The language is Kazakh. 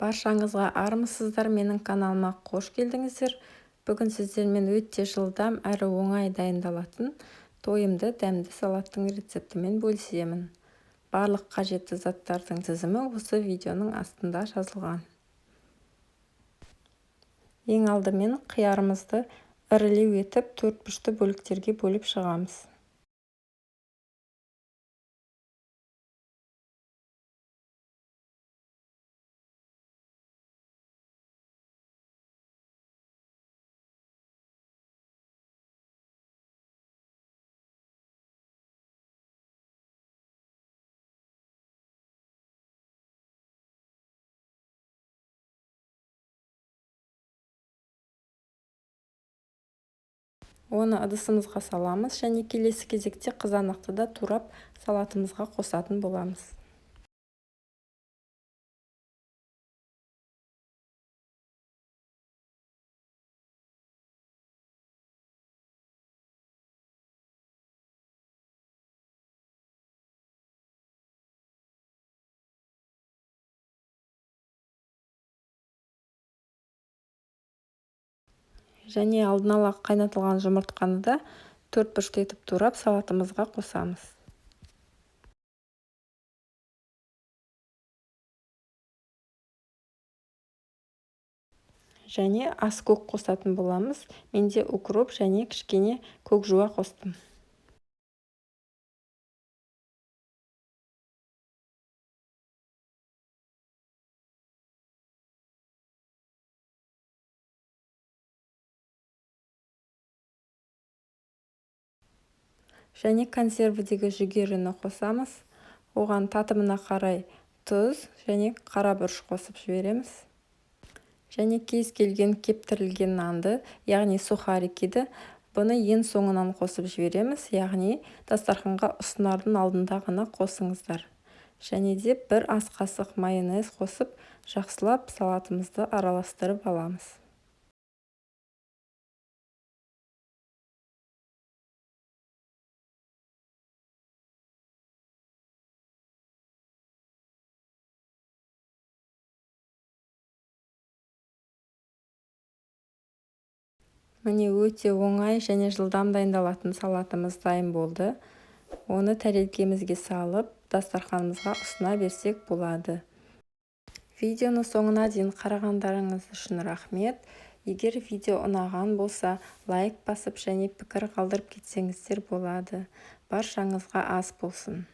Баршаңызға армысыздар, менің каналыма қош келдіңіздер. Бүгін сіздермен өте жылдам әрі оңай дайындалатын тойымды дәмді салаттың рецептімен бөлісемін. Барлық қажетті заттардың тізімі осы видеоның астында жазылған. Ең алдымен қиярымызды ірілеу етіп 4 бұрышты бөліктерге бөліп шығамыз. Оны ыдысымызға саламыз және келесі кезекте қызанақты да турап салатымызға қосатын боламыз. Және алдын ала қайнатылған жұмыртқаны да 4 бұрышты етіп турап салатымызға қосамыз. Және аскөк қосатын боламыз. Менде укроп және кішкене көк жуа қостым. Және консервідегі жүгеріні қосамыз. Оған татымына қарай тұз және қара бұрыш қосып жібереміз. Және кез келген кептірілген нанды, яғни сухарикиді, бұны ең соңынан қосып жібереміз, яғни дастарханға ұсынардың алдында ғана қосыңыздар. Және де бір ас қасық майонез қосып, жақсылап салатымызды араластырып аламыз. Міне өте оңай және жылдам дайындалатын салатымыз дайын болды. Оны тәрелкемізге салып, дастарханымызға ұсына берсек болады. Видеоны соңына дейін қарағандарыңыз үшін рахмет. Егер видео ұнаған болса, лайк басып және пікір қалдырып кетсеңіздер болады. Баршаңызға ас болсын.